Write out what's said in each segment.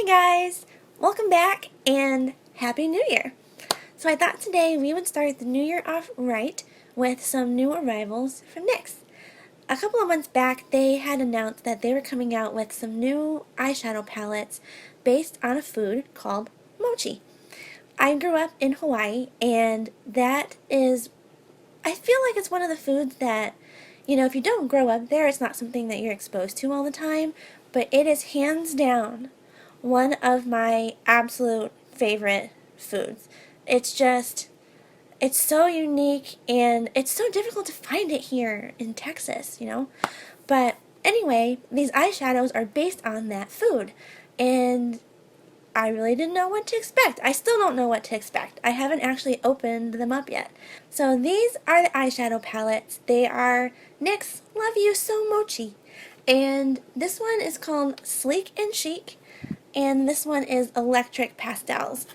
guys! Welcome back and Happy New Year! So I thought today we would start the new year off right with some new arrivals from NYX. A couple of months back they had announced that they were coming out with some new eyeshadow palettes based on a food called Mochi. I grew up in Hawaii and that is, I feel like it's one of the foods that, you know, if you don't grow up there, it's not something that you're exposed to all the time, but it is hands down one of my absolute favorite foods. It's so unique and it's so difficult to find it here in Texas, you know. But anyway, these eyeshadows are based on that food and I really didn't know what to expect. I still don't know what to expect. I haven't actually opened them up yet. So these are the eyeshadow palettes. They are NYX Love You So Mochi. And this one is called Sleek and Chic. And this one is Electric Pastels.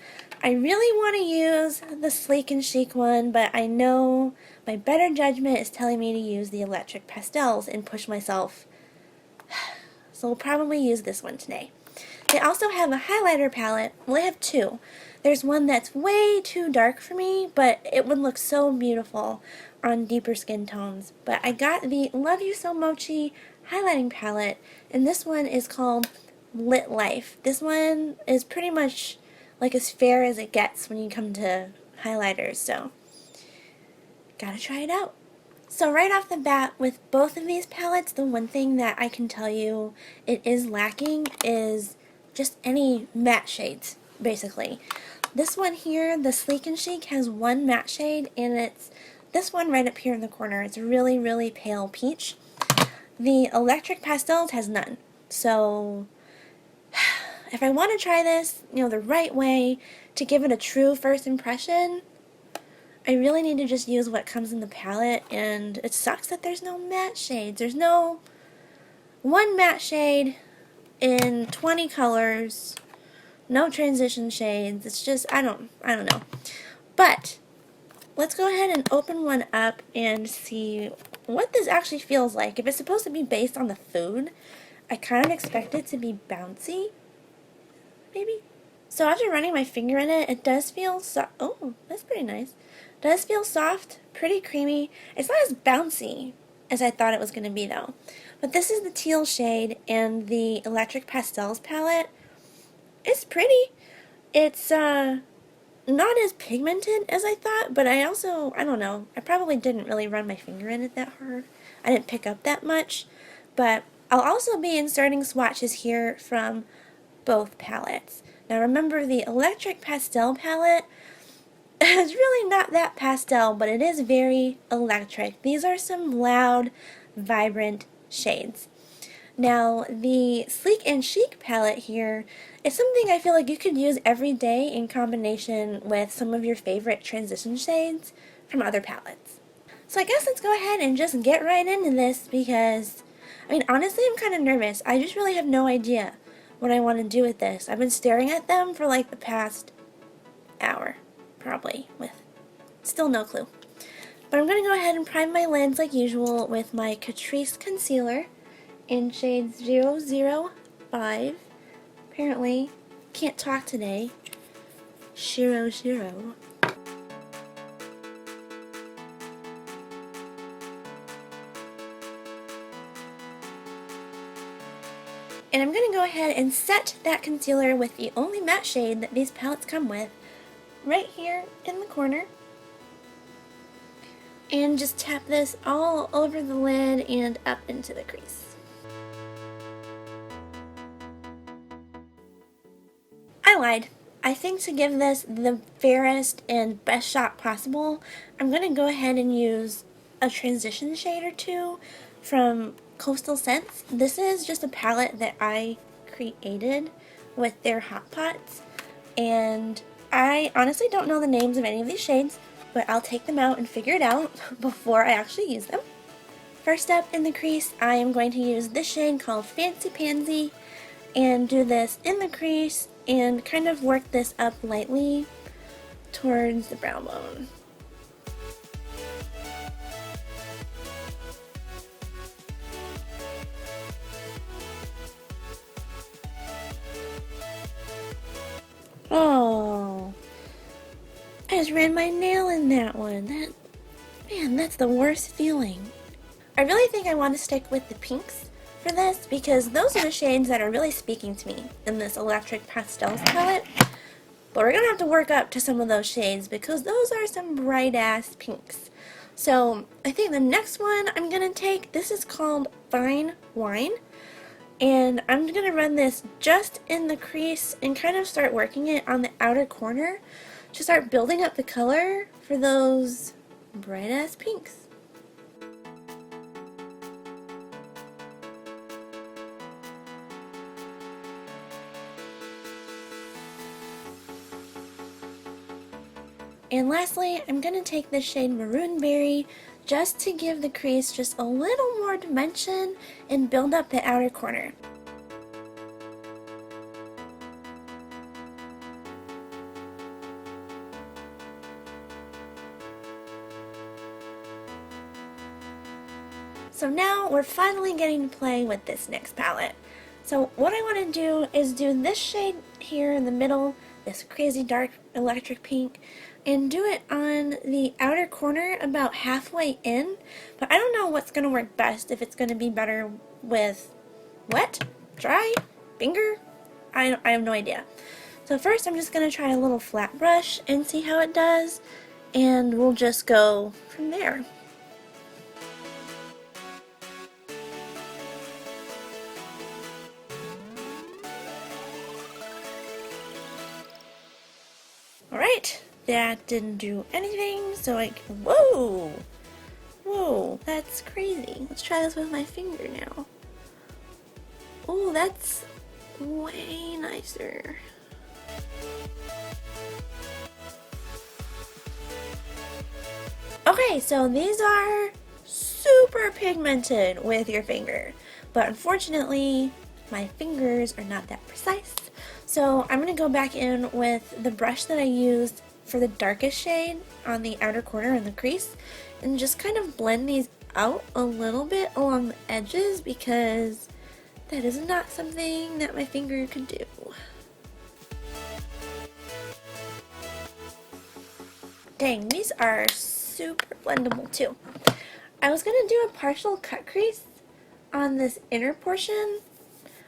I really want to use the Sleek and Chic one, but I know my better judgment is telling me to use the Electric Pastels and push myself. So we'll probably use this one today. They also have a highlighter palette. Well, they have two. There's one that's way too dark for me, but it would look so beautiful on deeper skin tones. But I got the Love You So Mochi highlighting palette, and this one is called Lit Life. This one is pretty much like as fair as it gets when you come to highlighters, so gotta try it out. So right off the bat with both of these palettes, the one thing that I can tell you it is lacking is just any matte shades, basically. This one here, the Sleek and Chic, has one matte shade, and it's this one right up here in the corner. It's really, really pale peach. The Electric Pastels has none. So if I want to try this, you know, the right way to give it a true first impression, I really need to just use what comes in the palette, and it sucks that there's no matte shades. There's no one matte shade in 20 colors, no transition shades. It's just, I don't know. But let's go ahead and open one up and see what this actually feels like. If it's supposed to be based on the food, I kind of expect it to be bouncy, maybe. So after running my finger in it, it does feel oh, that's pretty nice. It does feel soft, pretty creamy. It's not as bouncy as I thought it was going to be though. But this is the teal shade, and the Electric Pastels palette. It's pretty. It's not as pigmented as I thought, but I don't know. I probably didn't really run my finger in it that hard. I didn't pick up that much. But I'll also be inserting swatches here from both palettes. Now remember, the Electric Pastel palette is really not that pastel, but it is very electric. These are some loud, vibrant shades. Now the Sleek and Chic palette here is something I feel like you could use every day in combination with some of your favorite transition shades from other palettes. So I guess let's go ahead and just get right into this because, I mean, honestly, I'm kind of nervous. I just really have no idea what I want to do with this. I've been staring at them for like the past hour, probably, with still no clue. But I'm going to go ahead and prime my lids like usual with my Catrice concealer in shade 005. Apparently, can't talk today. Shiro Shiro. And I'm going to go ahead and set that concealer with the only matte shade that these palettes come with, right here in the corner. And just tap this all over the lid and up into the crease. I lied. I think to give this the fairest and best shot possible, I'm going to go ahead and use a transition shade or two from Coastal Scents. This is just a palette that I created with their Hot Pots, and I honestly don't know the names of any of these shades, but I'll take them out and figure it out before I actually use them. First up in the crease, I am going to use this shade called Fancy Pansy and do this in the crease and kind of work this up lightly towards the brow bone. Oh, I just ran my nail in that one. Man, that's the worst feeling. I really think I want to stick with the pinks for this because those are the shades that are really speaking to me in this Electric Pastels palette. But we're going to have to work up to some of those shades because those are some bright ass pinks. So I think the next one I'm going to take, this is called Fine Wine. And I'm going to run this just in the crease and kind of start working it on the outer corner to start building up the color for those bright ass pinks. And lastly, I'm going to take the shade Maroon Berry just to give the crease just a little more dimension and build up the outer corner. So now we're finally getting to play with this NYX palette. So what I want to do is do this shade here in the middle, this crazy dark electric pink, and do it on the outer corner about halfway in. But I don't know what's going to work best, if it's going to be better with wet, dry, finger, I have no idea. So first I'm just going to try a little flat brush and see how it does, and we'll just go from there. Alright, that didn't do anything, so whoa! Whoa, that's crazy. Let's try this with my finger now. Oh, that's way nicer. Okay, so these are super pigmented with your finger, but unfortunately my fingers are not that precise. So I'm going to go back in with the brush that I used for the darkest shade on the outer corner in the crease and just kind of blend these out a little bit along the edges because that is not something that my finger could do. Dang, these are super blendable too. I was going to do a partial cut crease on this inner portion,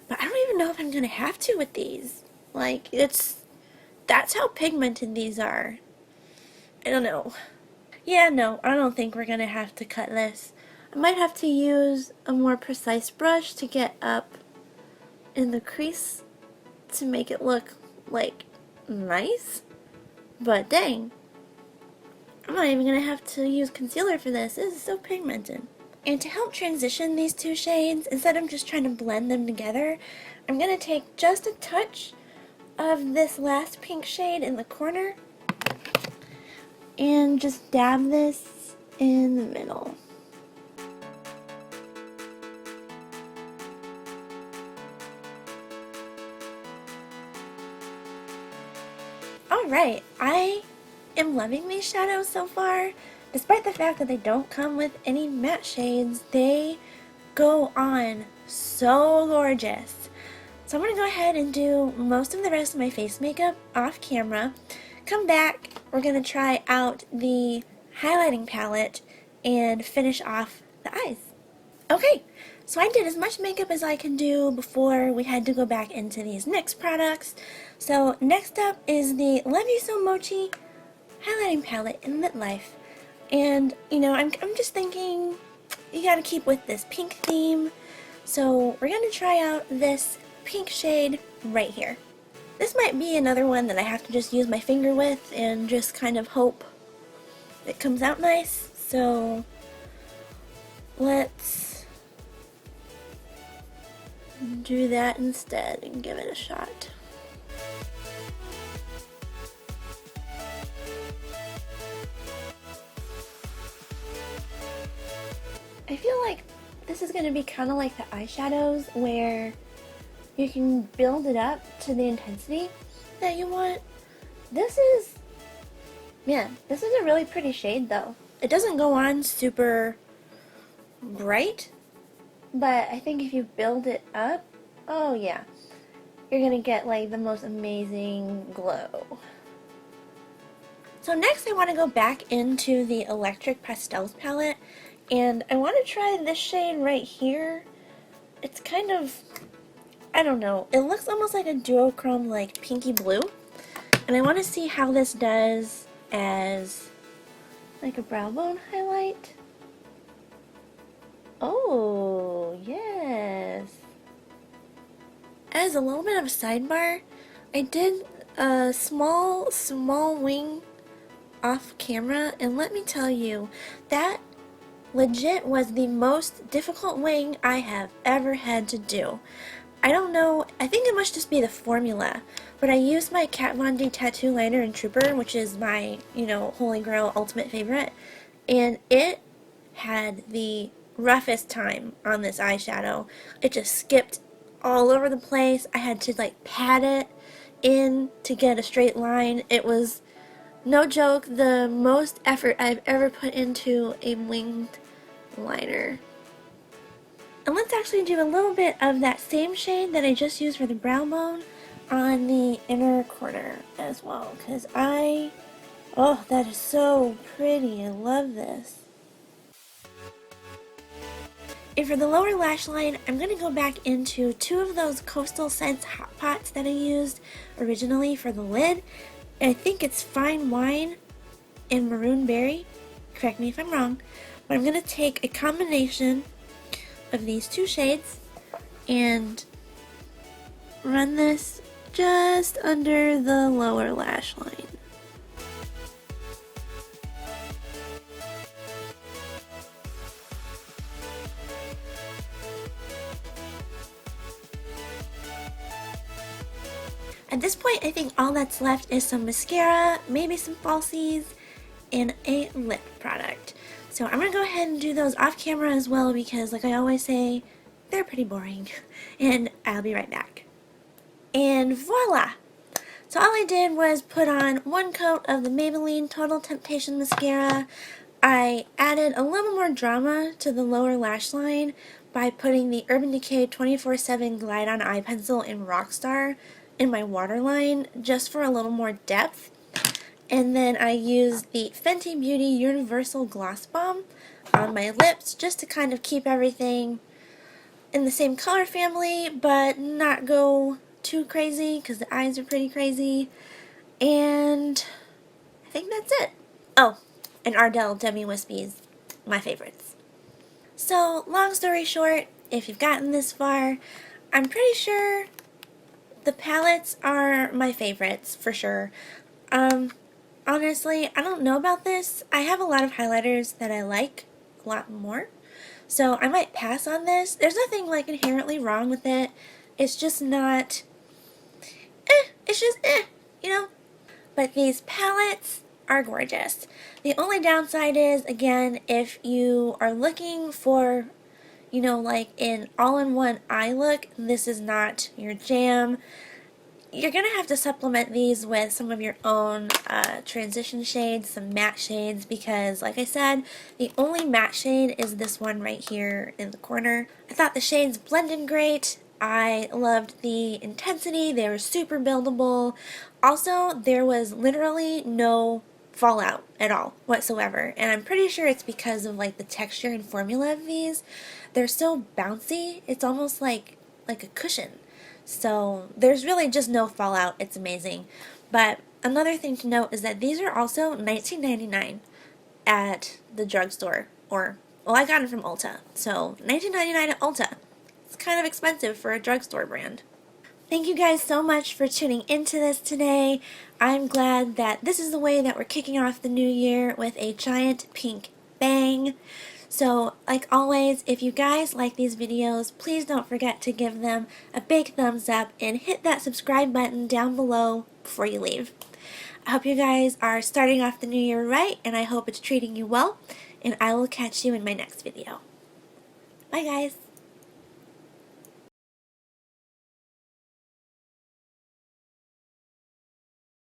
but I don't even know if I'm going to have to with these. Like, that's how pigmented these are. I don't know. Yeah, no, I don't think we're going to have to cut this. I might have to use a more precise brush to get up in the crease to make it look, like, nice. But dang, I'm not even going to have to use concealer for this. This is so pigmented. And to help transition these two shades, instead of just trying to blend them together, I'm going to take just a touch of this last pink shade in the corner and just dab this in the middle. Alright, I am loving these shadows so far. Despite the fact that they don't come with any matte shades, they go on so gorgeous. So I'm going to go ahead and do most of the rest of my face makeup off camera. Come back, we're going to try out the highlighting palette and finish off the eyes. Okay, so I did as much makeup as I can do before we had to go back into these NYX products. So next up is the Love You So Mochi highlighting palette in Lit Life. And, you know, I'm just thinking you gotta keep with this pink theme. So we're gonna try out this pink shade right here. This might be another one that I have to just use my finger with and just kind of hope it comes out nice. So let's do that instead and give it a shot. I feel like this is going to be kind of like the eyeshadows where you can build it up to the intensity that you want. This is a really pretty shade though. It doesn't go on super bright, but I think if you build it up, oh yeah, you're gonna get like the most amazing glow. So next I want to go back into the Electric Pastels palette, and I want to try this shade right here. It's kind of, I don't know, it looks almost like a duochrome like pinky blue, and I want to see how this does as like a brow bone highlight. Oh, yes. As a little bit of a sidebar, I did a small wing off camera, and let me tell you, that legit was the most difficult wing I have ever had to do. I don't know, I think it must just be the formula, but I used my Kat Von D tattoo liner in Trooper, which is my, holy grail ultimate favorite, and it had the roughest time on this eyeshadow. It just skipped all over the place. I had to like pat it in to get a straight line. It was, no joke, the most effort I've ever put into a winged liner. And let's actually do a little bit of that same shade that I just used for the brow bone on the inner corner as well, because oh, that is so pretty. I love this. And for the lower lash line, I'm going to go back into two of those Coastal Scents Hot Pots that I used originally for the lid. I think it's Fine Wine and Maroon Berry. Correct me if I'm wrong. But I'm going to take a combination of these two shades and run this just under the lower lash line. At this point, I think all that's left is some mascara, maybe some falsies, and a lip product. So I'm going to go ahead and do those off camera as well because, like I always say, they're pretty boring. And I'll be right back. And voila! So all I did was put on one coat of the Maybelline Total Temptation Mascara. I added a little more drama to the lower lash line by putting the Urban Decay 24/7 Glide On Eye Pencil in Rockstar in my waterline just for a little more depth. And then I used the Fenty Beauty Universal Gloss Bomb on my lips just to kind of keep everything in the same color family but not go too crazy because the eyes are pretty crazy. And I think that's it. Oh, and Ardell Demi Wispies, my favorites. So, long story short, if you've gotten this far, I'm pretty sure the palettes are my favorites, for sure. Honestly, I don't know about this. I have a lot of highlighters that I like a lot more, so I might pass on this. There's nothing like inherently wrong with it. It's just not, it's just you know? But these palettes are gorgeous. The only downside is, again, if you are looking for, like an all-in-one eye look, this is not your jam. You're going to have to supplement these with some of your own transition shades, some matte shades, because, like I said, the only matte shade is this one right here in the corner. I thought the shades blended great. I loved the intensity. They were super buildable. Also, there was literally no fallout at all whatsoever, and I'm pretty sure it's because of like the texture and formula of these. They're so bouncy, it's almost like a cushion. So there's really just no fallout. It's amazing. But another thing to note is that these are also $19.99 at the drugstore, or, well, I got them from Ulta. So $19.99 at Ulta. It's kind of expensive for a drugstore brand. Thank you guys so much for tuning into this today. I'm glad that this is the way that we're kicking off the new year, with a giant pink bang. So, like always, if you guys like these videos, please don't forget to give them a big thumbs up and hit that subscribe button down below before you leave. I hope you guys are starting off the new year right, and I hope it's treating you well, and I will catch you in my next video. Bye guys!